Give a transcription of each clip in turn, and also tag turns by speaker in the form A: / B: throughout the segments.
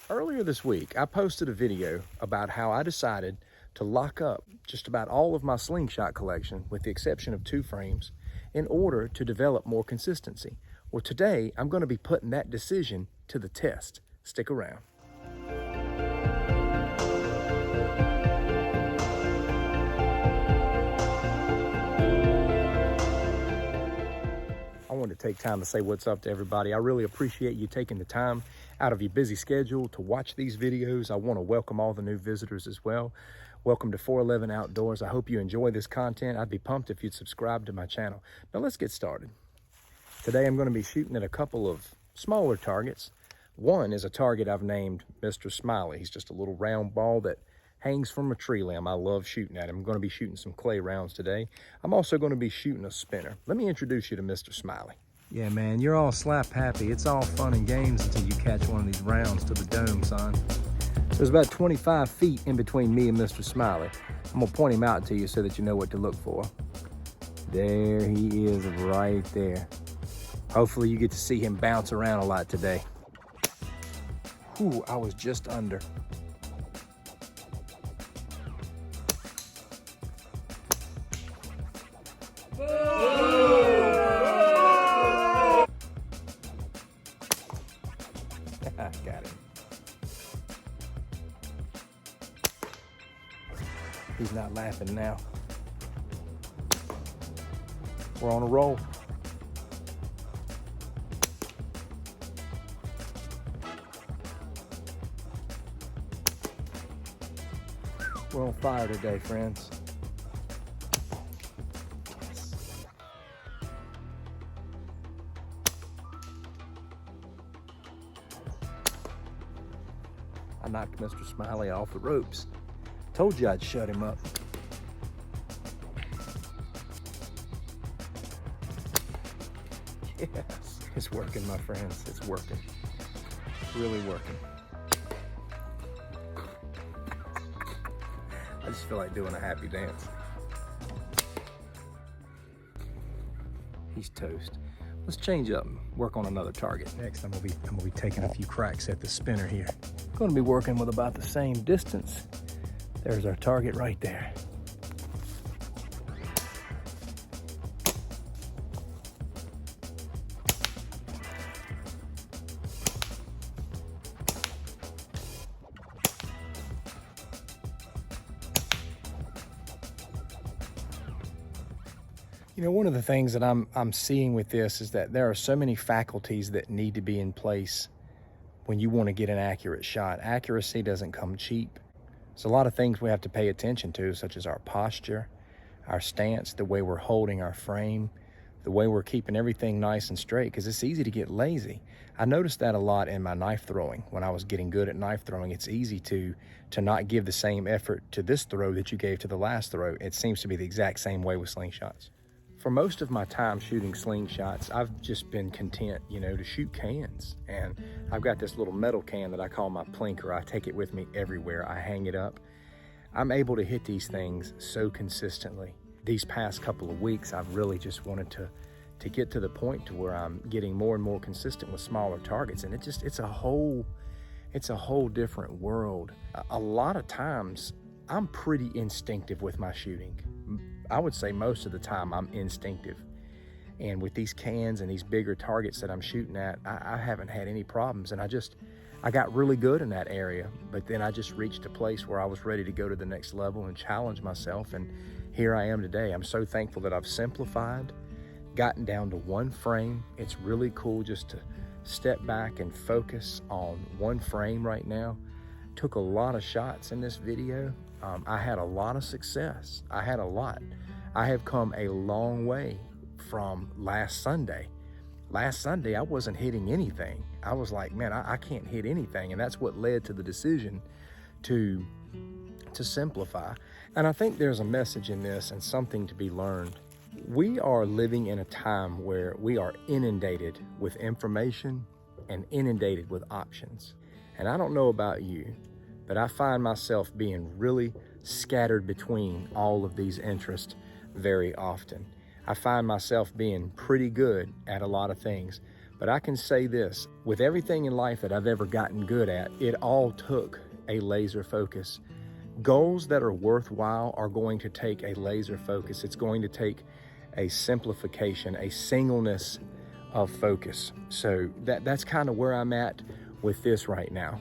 A: Earlier this week, I posted a video about how I decided to lock up just about all of my Slingshot collection, with the exception of 2 frames, in order to develop more consistency. Well, today I'm going to be putting that decision to the test. Stick around. I wanted to take time to say what's up to everybody. I really appreciate you taking the time out of your busy schedule to watch these videos. I want to welcome all the new visitors as well. Welcome to 411 Outdoors. I hope you enjoy this content. I'd be pumped if you'd subscribe to my channel. Now let's get started. Today I'm going to be shooting at a couple of smaller targets. One is a target I've named Mr. Smiley. He's just a little round ball that hangs from a tree limb. I love shooting at him. I'm going to be shooting some clay rounds today. I'm also going to be shooting a spinner. Let me introduce you to Mr. Smiley. Yeah, man, you're all slap happy. It's all fun and games until you catch one of these rounds to the dome, son. There's about 25 feet in between me and Mr. Smiley. I'm gonna point him out to you so that you know what to look for. There he is, right there. Hopefully you get to see him bounce around a lot today. Whew, I was just under. Got him. He's not laughing now. We're on a roll. We're on fire today, friends. I knocked Mr. Smiley off the ropes. Told you I'd shut him up. Yes, it's working, my friends. It's working. Really working. I just feel like doing a happy dance. He's toast. Let's change up and work on another target. Next, I'm gonna be taking a few cracks at the spinner here. Gonna be working with about the same distance. There's our target right there. You know, one of the things that I'm seeing with this is that there are so many faculties that need to be in place when you want to get an accurate shot. Accuracy doesn't come cheap. There's a lot of things we have to pay attention to, such as our posture, our stance, the way we're holding our frame, the way we're keeping everything nice and straight, because it's easy to get lazy. I noticed that a lot in my knife throwing. When I was getting good at knife throwing, it's easy to not give the same effort to this throw that you gave to the last throw. It seems to be the exact same way with slingshots. For most of my time shooting slingshots, I've just been content, you know, to shoot cans. And I've got this little metal can that I call my plinker. I take it with me everywhere. I hang it up. I'm able to hit these things so consistently. These past couple of weeks, I've really just wanted to get to the point to where I'm getting more and more consistent with smaller targets. And it's a whole different world. A lot of times, I'm pretty instinctive with my shooting. I would say most of the time I'm instinctive. And with these cans and these bigger targets that I'm shooting at, I haven't had any problems. And I got really good in that area, but then I just reached a place where I was ready to go to the next level and challenge myself. And here I am today. I'm so thankful that I've simplified, gotten down to one frame. It's really cool just to step back and focus on one frame right now. Took a lot of shots in this video. I had a lot of success. I have come a long way from last Sunday. Last Sunday, I wasn't hitting anything. I was like, man, I can't hit anything. And that's what led to the decision to simplify. And I think there's a message in this and something to be learned. We are living in a time where we are inundated with information and inundated with options. And I don't know about you, but I find myself being really scattered between all of these interests very often. I find myself being pretty good at a lot of things, But I can say this, with everything in life that I've ever gotten good at, it all took a laser focus. Goals that are worthwhile are going to take a laser focus. It's going to take a simplification, a singleness of focus. So that's kind of where I'm at with this right now.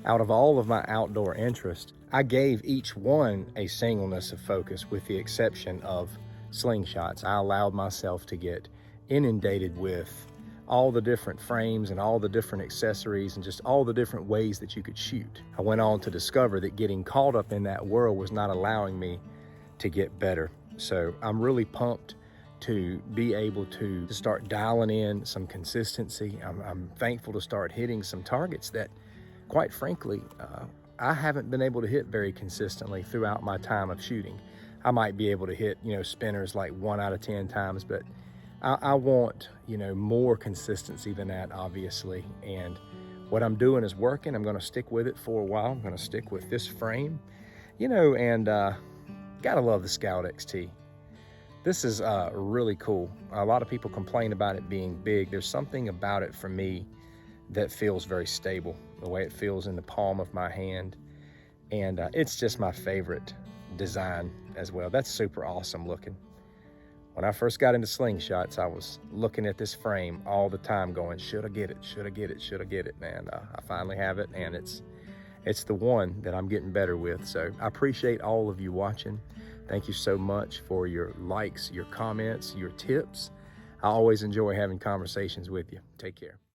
A: Out of all of my outdoor interests, I gave each one a singleness of focus with the exception of slingshots. I allowed myself to get inundated with all the different frames and all the different accessories and just all the different ways that you could shoot. I went on to discover that getting caught up in that world was not allowing me to get better. So I'm really pumped to be able to start dialing in some consistency. I'm thankful to start hitting some targets that, quite frankly, I haven't been able to hit very consistently throughout my time of shooting. I might be able to hit, spinners like 1 out of 10 times, but I want, more consistency than that, obviously. And what I'm doing is working. I'm going to stick with it for a while. I'm going to stick with this frame, and gotta love the Scout XT. This is really cool. A lot of people complain about it being big. There's something about it for me that feels very stable, the way it feels in the palm of my hand. And it's just my favorite design as well. That's super awesome looking. When I first got into slingshots, I was looking at this frame all the time going, should I get it? Should I get it? Should I get it? And I finally have it, and it's the one that I'm getting better with. So I appreciate all of you watching. Thank you so much for your likes, your comments, your tips. I always enjoy having conversations with you. Take care.